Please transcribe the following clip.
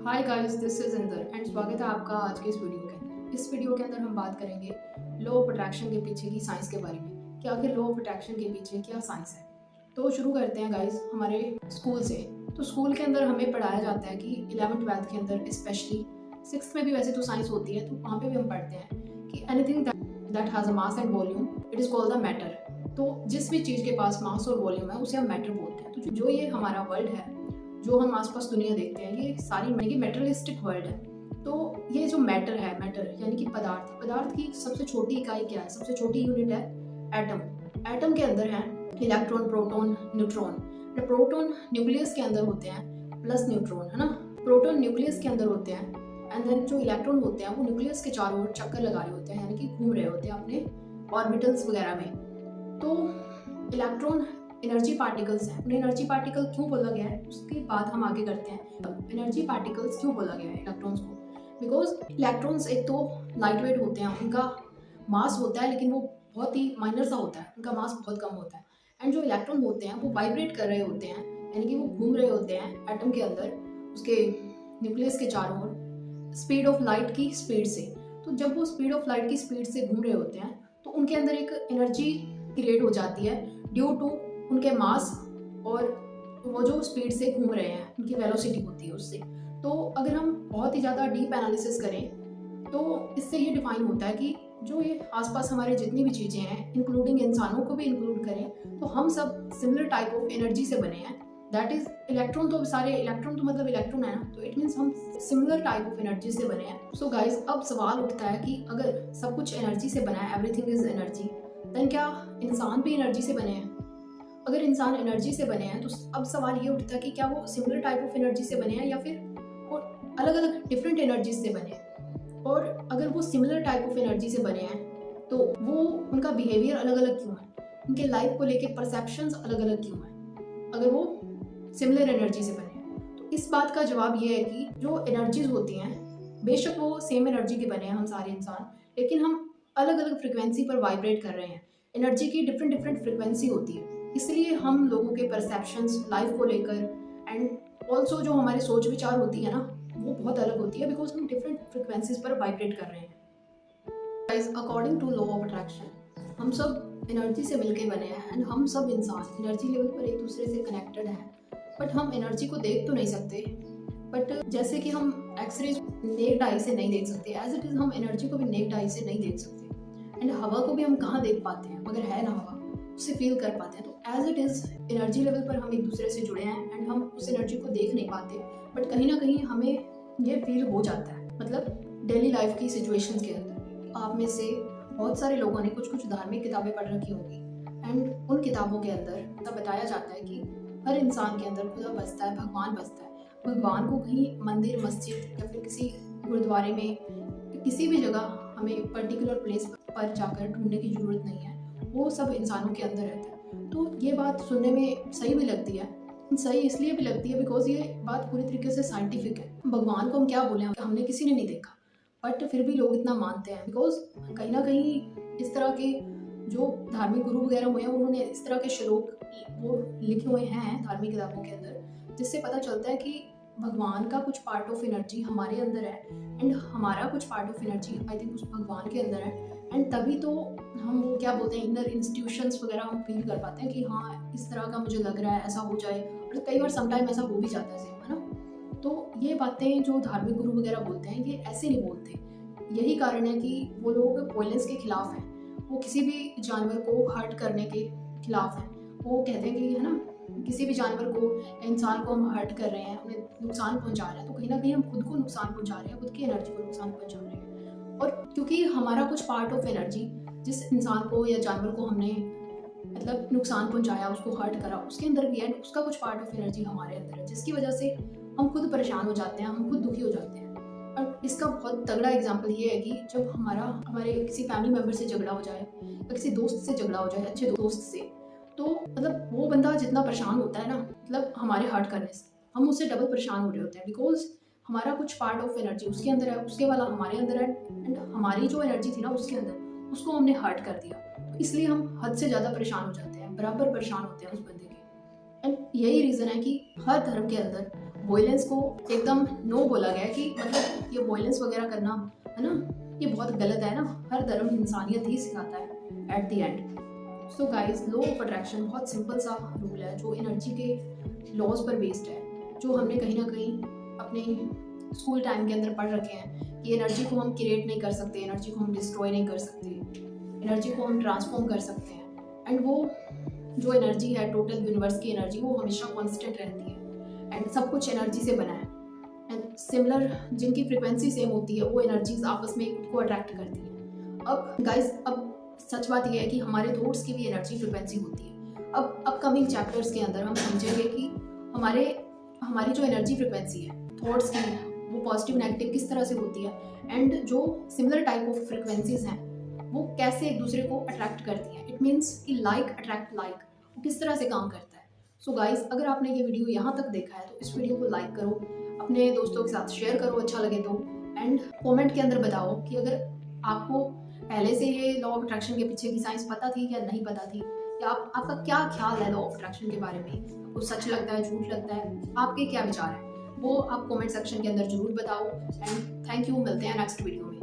Hi guys, this is Inder and स्वागत है आपका आज के इस वीडियो के अंदर। इस वीडियो के अंदर हम बात करेंगे लॉ ऑफ अट्रैक्शन के पीछे की साइंस के बारे में कि आखिर लॉ ऑफ अट्रैक्शन के पीछे क्या साइंस है। तो शुरू करते हैं गाइस हमारे स्कूल से। तो स्कूल के अंदर हमें पढ़ाया जाता है कि 11th-12th के अंदर, स्पेशली 6th में भी वैसे तो साइंस होती है, तो वहाँ पे भी हम पढ़ते हैं कि anything that has a mass and volume it is called the matter. तो जिस भी चीज़ के पास मास और वॉल्यूम है उसे हम मैटर बोलते हैं। तो जो ये हमारा वर्ल्ड है, जो हम आसपास दुनिया देखते हैं, ये सारी मेटरलिस्टिक वर्ल्ड है। तो ये जो मैटर है, मैटर यानी कि पदार्थ की सबसे छोटी इकाई क्या है? सबसे छोटी यूनिट है एटम। एटम के अंदर है electron, proton, neutron. Proton nucleus के अंदर होते हैं प्लस न्यूट्रॉन, है ना। प्रोटॉन न्यूक्लियस के अंदर होते हैं एंड देन जो इलेक्ट्रॉन होते हैं वो न्यूक्लियस के चारों ओर चक्कर लगा रहे होते हैं, यानी कि घूम रहे होते हैं अपने ऑर्बिटल्स वगैरह में। तो इलेक्ट्रॉन एनर्जी पार्टिकल्स हैं। उन्हें एनर्जी पार्टिकल क्यों बोला गया है उसकी बात हम आगे करते हैं। एनर्जी पार्टिकल्स क्यों बोला गया है इलेक्ट्रॉन्स को? बिकॉज इलेक्ट्रॉन्स एक तो लाइट वेट होते हैं, उनका मास होता है लेकिन वो बहुत ही माइनर सा होता है, उनका मास बहुत कम होता है। एंड जो इलेक्ट्रॉन होते हैं वो वाइब्रेट कर रहे होते हैं, यानी कि वो घूम रहे होते हैं एटम के अंदर, उसके न्यूक्लियस के चारों ओर स्पीड ऑफ लाइट की स्पीड से। तो जब वो स्पीड ऑफ लाइट की स्पीड से घूम रहे होते हैं तो उनके अंदर एक एनर्जी क्रिएट हो जाती है ड्यू टू उनके मास और वो जो स्पीड से घूम रहे हैं, उनकी वेलोसिटी होती है उससे। तो अगर हम बहुत ही ज़्यादा डीप एनालिसिस करें तो इससे ये डिफाइन होता है कि जो ये आसपास हमारे जितनी भी चीज़ें हैं, इंक्लूडिंग इंसानों को भी इंक्लूड करें, तो हम सब सिमिलर टाइप ऑफ एनर्जी से बने हैं। दैट इज इलेक्ट्रॉन, तो सारे इलेक्ट्रॉन तो मतलब इलेक्ट्रॉन है ना, तो इट मीन्स हम सिमिलर टाइप ऑफ एनर्जी से बने हैं। सो गाइज, अब सवाल उठता है कि अगर सब कुछ एनर्जी से बना है, एवरीथिंग इज एनर्जी, देन क्या इंसान भी एनर्जी से बने हैं? अगर इंसान एनर्जी से बने हैं तो अब सवाल ये उठता है कि क्या वो सिमिलर टाइप ऑफ एनर्जी से बने हैं या फिर वो अलग अलग डिफरेंट एनर्जी से बने हैं। और अगर वो सिमिलर टाइप ऑफ एनर्जी से बने हैं तो वो उनका बिहेवियर अलग अलग क्यों है, उनके लाइफ को लेके परसेप्शंस अलग अलग क्यों हैं अगर वो सिमिलर एनर्जी से बने हैं? तो इस बात का जवाब ये है कि जो एनर्जीज होती हैं, बेशक वो सेम एनर्जी के बने हैं हम सारे इंसान, लेकिन हम अलग अलग फ्रिक्वेंसी पर वाइब्रेट कर रहे हैं। एनर्जी की डिफरेंट डिफरेंट फ्रिक्वेंसी होती है, इसलिए हम लोगों के परसेप्शंस लाइफ को लेकर एंड ऑल्सो जो हमारी सोच विचार होती है ना, वो बहुत अलग होती है, बिकॉज हम डिफरेंट फ्रिक्वेंसीज पर वाइब्रेट कर रहे हैं। Guys, according to law of attraction हम सब एनर्जी से मिलके बने हैं एंड हम सब इंसान एनर्जी लेवल पर एक दूसरे से कनेक्टेड हैं। बट हम एनर्जी को देख तो नहीं सकते, बट जैसे कि हम एक्सरे नेक्ड आई से नहीं देख सकते, एज इट इज़ हम एनर्जी को भी नेक्ड आई से नहीं देख सकते। एंड हवा को भी हम कहाँ देख पाते हैं, मगर है ना हवा, उसे फील कर पाते हैं। तो as it is energy level पर हम एक दूसरे से जुड़े हैं एंड हम उस एनर्जी को देख नहीं पाते, बट कहीं ना कहीं हमें ये फील हो जाता है। मतलब डेली लाइफ की सिचुएशंस के अंदर आप में से बहुत सारे लोगों ने कुछ कुछ धार्मिक किताबें पढ़ रखी होगी एंड उन किताबों के अंदर तब बताया जाता है कि हर इंसान के अंदर खुदा बसता है, भगवान बसता है। भगवान को कहीं मंदिर, मस्जिद या फिर किसी गुरुद्वारे में, किसी भी जगह हमें पर्टिकुलर प्लेस पर जाकर ढूंढने की ज़रूरत नहीं है, वो सब इंसानों के अंदर रहता है। तो ये बात सुनने में सही भी लगती है, सही इसलिए भी लगती है बिकॉज ये बात पूरी तरीके से साइंटिफिक है। भगवान को हम क्या बोले, हमने किसी ने नहीं देखा, बट फिर भी लोग इतना मानते हैं बिकॉज कहीं ना कहीं इस तरह के जो धार्मिक गुरु वगैरह हुए हैं उन्होंने इस तरह के श्लोक वो लिखे हुए हैं धार्मिक किताबों के अंदर, जिससे पता चलता है कि भगवान का कुछ पार्ट ऑफ एनर्जी हमारे अंदर है एंड हमारा कुछ part of energy I think उस भगवान के अंदर है। एंड तभी तो हम वो क्या बोलते हैं, इनर इंस्टीट्यूशंस वगैरह हम फील कर पाते हैं कि हाँ इस तरह का मुझे लग रहा है, ऐसा हो जाए। और कई बार समटाइम ऐसा हो भी जाता है ना। तो ये बातें जो धार्मिक गुरु वगैरह बोलते हैं ये ऐसे नहीं बोलते। यही कारण है कि वो लोग वायलेंस के खिलाफ हैं, वो किसी भी जानवर को हर्ट करने के खिलाफ हैं। वो कहते हैं कि है ना, किसी भी जानवर को, इंसान को हम हर्ट कर रहे हैं, उन्हें नुकसान पहुंचा रहे हैं, तो कहीं ना कहीं हम खुद को नुकसान पहुंचा रहे हैं, खुद की एनर्जी को नुकसान पहुंचा रहे हैं। और क्योंकि हमारा कुछ पार्ट ऑफ एनर्जी जिस इंसान को या जानवर को हमने मतलब नुकसान पहुंचाया, उसको हर्ट करा, उसके अंदर भी है, उसका कुछ पार्ट ऑफ एनर्जी हमारे अंदर है, जिसकी वजह से हम खुद परेशान हो जाते हैं, हम खुद दुखी हो जाते हैं। और इसका बहुत तगड़ा एग्जाम्पल ये है कि जब हमारे किसी फैमिली मेम्बर से झगड़ा हो जाए या किसी दोस्त से झगड़ा हो जाए, अच्छे दोस्त से, तो मतलब वो बंदा जितना परेशान होता है ना, मतलब हमारे हर्ट करने से हम उससे डबल परेशान हो रहे होते हैं, बिकॉज हमारा कुछ पार्ट ऑफ एनर्जी उसके अंदर है, उसके वाला हमारे अंदर है, एंड हमारी जो एनर्जी थी ना उसके अंदर, उसको हमने हर्ट कर दिया। तो इसलिए हम हद से ज़्यादा परेशान हो जाते हैं, बराबर परेशान होते हैं उस बंदे के। एंड यही रीज़न है कि हर धर्म के अंदर वॉयलेंस को एकदम नो बोला गया है कि मतलब ये वॉयलेंस वगैरह करना है ना, ये बहुत गलत है ना, हर धर्म इंसानियत ही सिखाता है at the end. So guys, law of attraction बहुत सिंपल सा रूल है जो एनर्जी के लॉज पर बेस्ड है, जो हमने कहीं ना कहीं अपने स्कूल टाइम के अंदर पढ़ रखे हैं कि एनर्जी को हम क्रिएट नहीं कर सकते, एनर्जी को हम डिस्ट्रॉय नहीं कर सकते, एनर्जी को हम ट्रांसफॉर्म कर सकते हैं। एंड वो जो एनर्जी है, टोटल यूनिवर्स की एनर्जी, वो हमेशा कॉन्स्टेंट रहती है एंड सब कुछ एनर्जी से बना है। एंड सिमिलर जिनकी फ्रिक्वेंसी सेम होती है वो एनर्जीज आपस में खुद को अट्रैक्ट करती हैं। अब गाइज, अब सच बात यह है कि हमारे थॉट्स की भी एनर्जी फ्रिक्वेंसी होती है। अब अपकमिंग चैप्टर्स के अंदर हम समझेंगे कि हमारी जो एनर्जी फ्रिक्वेंसी है थॉट्स की, वो पॉजिटिव नेगेटिव किस तरह से होती है, एंड जो सिमिलर टाइप ऑफ फ्रिक्वेंसीज हैं वो कैसे एक दूसरे को अट्रैक्ट करती हैं। इट मीन्स कि लाइक अट्रैक्ट लाइक, वो किस तरह से काम करता है। सो गाइज, अगर आपने ये वीडियो यहाँ तक देखा है तो इस वीडियो को लाइक करो, अपने दोस्तों के साथ शेयर करो अच्छा लगे तो, एंड कमेंट के अंदर बताओ कि अगर आपको पहले से ये लॉ ऑफ अट्रैक्शन के पीछे की साइंस पता थी या नहीं पता थी, या आपका क्या ख्याल है लॉ ऑफ अट्रैक्शन के बारे में, आपको सच लगता है, झूठ लगता है, आपके क्या विचार हैं, वो आप कमेंट सेक्शन के अंदर जरूर बताओ। एंड थैंक यू, मिलते हैं नेक्स्ट वीडियो में।